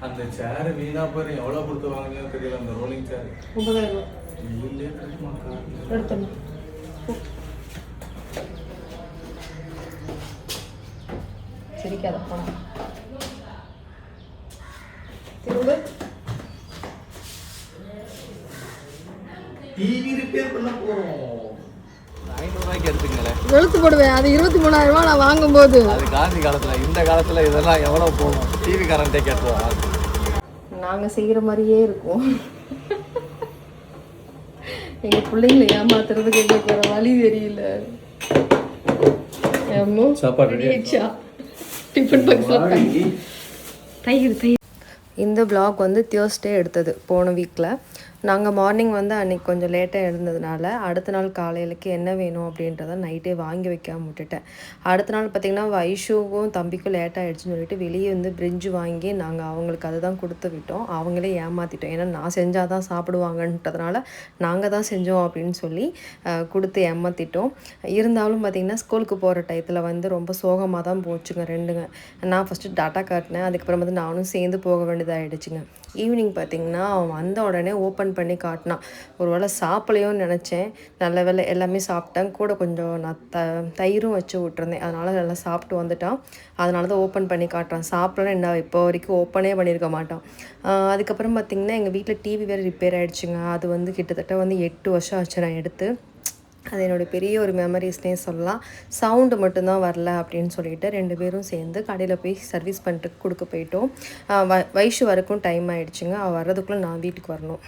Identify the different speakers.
Speaker 1: அந்த சேர் வீணா பாரு எவ்வளோ கொடுத்து வாங்கினு தெரியல. அந்த ரோலிங் சேர்
Speaker 2: 9,000 ரூபா
Speaker 1: வெயிலே கிடைக்குமா கார்
Speaker 2: எடுத்தோம். சிரிக்காத போனா திரும்ப
Speaker 1: டிவி ரிப்பேர் பண்ண போறோம். 500 ரூபாய்க்கு எடுத்துங்களேன்.
Speaker 2: வெளுத்து போடுவேன். அது 23,000 ரூபா நான் வாங்கும்போது.
Speaker 1: அது காந்தி காலத்துல, இந்த காலத்துல இதெல்லாம் எவ்வளவு போகும்? டிவி கரண்டே கேட்டுருவோம்.
Speaker 2: நாங்க செய்யற மாதிரியே இருக்கும். எங்க பிள்ளைங்களை ஏமாத்துறதுக்கு எங்களுக்கு வேற வழி தெரியல.
Speaker 1: சாப்பாடு
Speaker 2: டிஃபன் பாக்ஸ்ல தயிர். இந்த vlog வந்து Thursday எடுத்தது போன வீக்கில். நாங்கள் மார்னிங் வந்து அன்றைக்கி கொஞ்சம் லேட்டாக இருந்ததுனால அடுத்த நாள் காலையிலக்கு என்ன வேணும் அப்படின்றத நைட்டே வாங்கி வைக்காம விட்டுட்டேன். அடுத்த நாள் பார்த்திங்கன்னா வைஷுவும் தம்பிக்கும் லேட்டாக ஆகிடுச்சின்னு சொல்லிட்டு வெளியே வந்து பிரிஞ்சு வாங்கி நாங்கள் அவங்களுக்கு அதை தான் கொடுத்து விட்டோம். அவங்களே ஏமாற்றிட்டோம். ஏன்னா நான் செஞ்சால் தான் சாப்பிடுவாங்கன்றதுனால நாங்கள் தான் செஞ்சோம் அப்படின்னு சொல்லி கொடுத்து ஏமாற்றிட்டோம். இருந்தாலும் பார்த்திங்கன்னா ஸ்கூலுக்கு போகிற டயத்தில் வந்து ரொம்ப சோகமாக தான் போச்சுங்க ரெண்டுங்க. நான் ஃபஸ்ட்டு டாட்டா காட்டினேன். அதுக்கப்புறம் வந்து நானும் சேர்ந்து போக வேண்டியதாகிடுச்சுங்க. ஈவினிங் பார்த்திங்கன்னா அவன் வந்த உடனே ஓப்பன் பண்ணி காட்டினான். ஒரு வேளை சாப்பிடலையோன்னு நினச்சேன். நல்ல வேளை எல்லாமே சாப்பிட்டேன். கூட கொஞ்சம் நான் தயிரும் வச்சு விட்டுருந்தேன். அதனால் நல்லா சாப்பிட்டு வந்துட்டான். அதனால தான் ஓப்பன் பண்ணி காட்டுறான். சாப்பிடலாம் என்ன இப்போ வரைக்கும் ஓப்பனே பண்ணியிருக்க மாட்டான். அதுக்கப்புறம் பார்த்திங்கன்னா எங்கள் வீட்டில் டிவி வேறு ரிப்பேர் ஆகிடுச்சுங்க. அது வந்து கிட்டத்தட்ட வந்து 8 வருஷம் ஆச்சு நான் எடுத்து. அது என்னோடய பெரிய ஒரு மெமரிஸ்னே சொல்லலாம். சவுண்டு மட்டும்தான் வரல அப்படின்னு சொல்லிட்டு 2 பேரும் சேர்ந்து கடையில் போய் சர்வீஸ் பண்ணிட்டு கொடுக்க போயிட்டோம். வைஷு வரைக்கும் டைம் ஆகிடுச்சுங்க. அவள் வர்றதுக்குள்ளே நான் வீட்டுக்கு வரணும்.